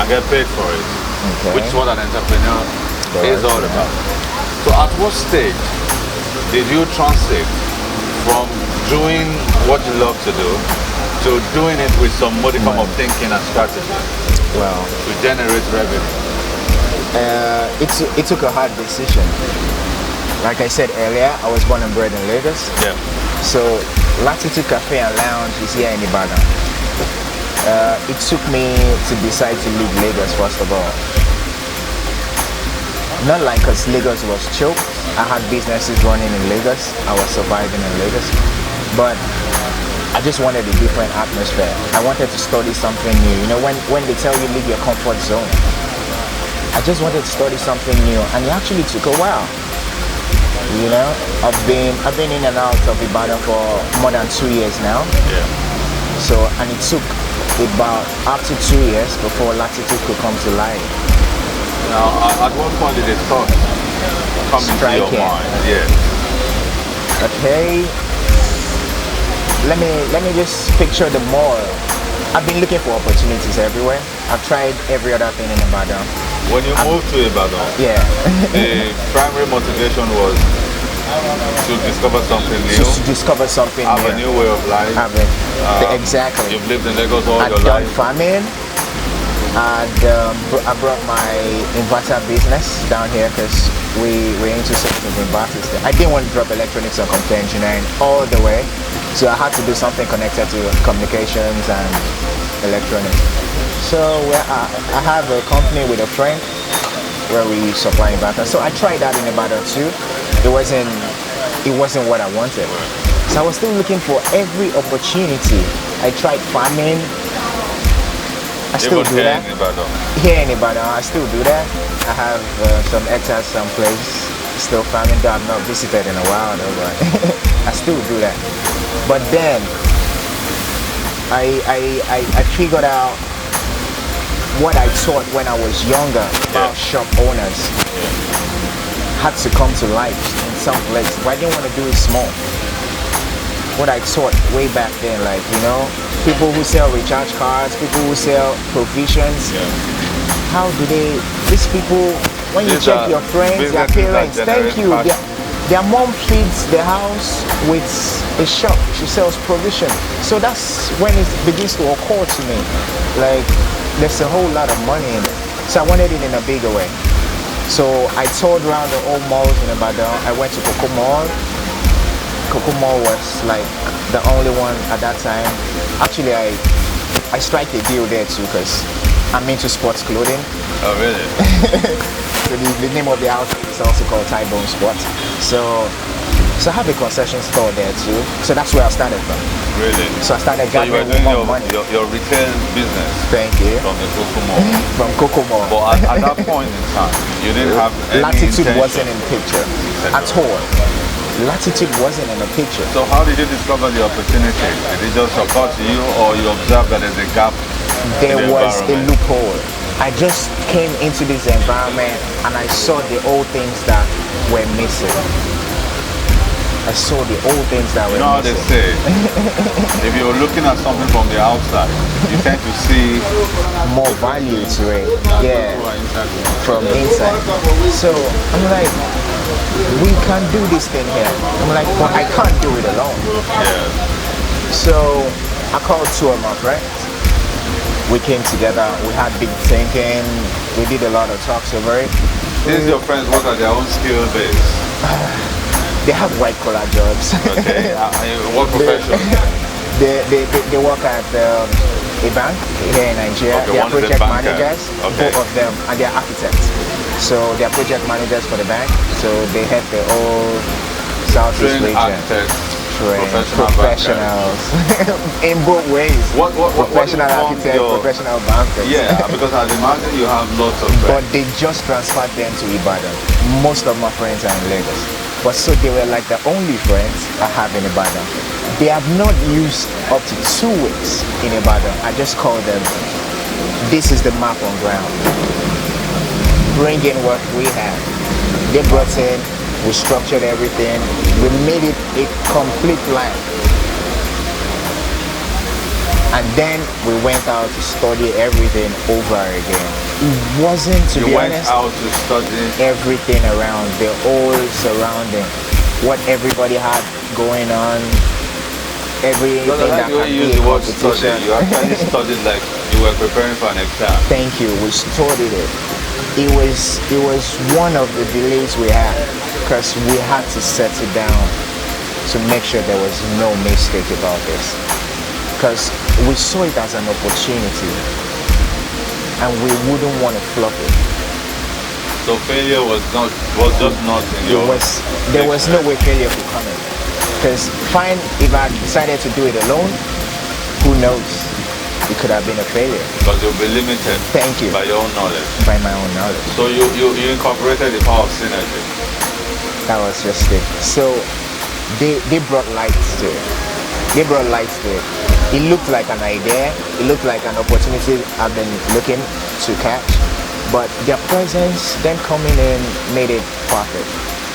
and get paid for it, which is what an entrepreneur is all about. So at what stage did you transit from doing what you love to do to doing it with some modicum of thinking and strategy to generate revenue? It took a hard decision. Like I said earlier, I was born and bred in Lagos. Yeah. So Latitude Cafe and Lounge is here in Ibadan. It took me to decide to leave Lagos first of all. Not like because Lagos was choked. I had businesses running in Lagos. I was surviving in Lagos. But I just wanted a different atmosphere. I wanted to study something new. You know, when they tell you leave your comfort zone, I just wanted to study something new, and it actually took a while. You know, I've been in and out of Ibadan for more than 2 years now. Yeah. So, and it took about up to 2 years before Latitude could come to life. Now, at what point did it thought come into your mind? Yeah. Okay. Let me just picture the mall. I've been looking for opportunities everywhere. I've tried every other thing in Ibadan. When you moved to Ibadan, the primary motivation was to discover something new. Just to discover something have new. A new way of life. Exactly. You've lived in Lagos all your I'd life. done farming. I brought my inverter business down here because we're into something with inverters. I didn't want to drop electronics and computer engineering all the way, so I had to do something connected to communications and electronics. So I have a company with a friend where we supply inverters. So I tried that in Ibadan too. It wasn't what I wanted. So I was still looking for every opportunity. I tried farming. I still do that. Here in Ibadan, I still do that. I have some hectares someplace, still farming that I've not visited in a while though, but I still do that. But then I figured out what I taught when I was younger about shop owners had to come to life in some place. But I didn't want to do it small. What I taught way back then, like, you know, people who sell recharge cards, people who sell provisions, how do these people, when you check your friends, their parents, thank you, their mom feeds the house with a shop, she sells provision. So that's when it begins to occur to me, like, there's a whole lot of money in it. So I wanted it in a bigger way. So I toured around the old malls in Ibadan. I went to Coco Mall. Coco Mall was like the only one at that time. Actually, I strike a deal there too because I'm into sports clothing. Oh, really? So the name of the outfit is also called Thai Bone Sports. So I have a concession store there too. So that's where I started from. Really? So I started gathering more money. Your retail business. Thank you. From the Coco Mall. From Coco Mall. But at that point in time, you didn't have any Latitude intention. wasn't in the picture at all. Latitude wasn't in the picture. So how did you discover the opportunity? Did it just occur to you, or you observed that there's a gap? There was a loophole. I just came into this environment and I saw the old things that were missing. I saw the old things that were missing. You know how they say, if you're looking at something from the outside, you tend to see more value to it. Yeah, from inside. So I'm like, we can do this thing here. I'm like, but I can't do it alone. Yeah. So I called two of my friends. We came together, we had big thinking, we did a lot of talks over it. These your friends work at their own skill base? They have white collar jobs. Okay, what profession? They work at a bank here in Nigeria. Okay, they are project managers, okay. Both of them, and they are architects. So they are project managers for the bank, so they head the whole Southeast region. Architects. Professionals in both ways. Professional architect, professional banker. Yeah, because I imagine you have lots of friends. But they just transferred them to Ibadan. Most of my friends are in Lagos. But so they were like the only friends I have in Ibadan. They have not used up to 2 weeks in Ibadan. I just called them. This is the map on ground. Bring in what we have. They brought in. We structured everything. We made it a complete plan. And then we went out to study everything over again. It wasn't, to You be went honest, out to study. everything around, the whole surrounding, what everybody had going on, everything Because I like that the way can you use be a the word study. competition. You actually studied like you were preparing for an exam. Thank you. We studied it. It was one of the delays we had because we had to settle down to make sure there was no mistake about this. Because we saw it as an opportunity and we wouldn't want to flop it. So failure was just not in your. There was no way failure could come in. Because fine, if I decided to do it alone, who knows? It could have been a failure. Because you'll be limited. Thank you. By your own knowledge. By my own knowledge. So you incorporated the power of synergy. That was just it. So they brought lights to it. They brought lights to it. It looked like an idea. It looked like an opportunity I've been looking to catch. But their presence, them coming in, made it perfect.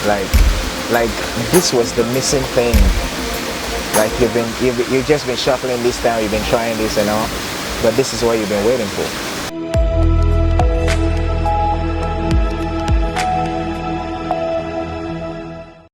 Like this was the missing thing. Like you've just been shuffling this down, you've been trying this and all, but this is what you've been waiting for.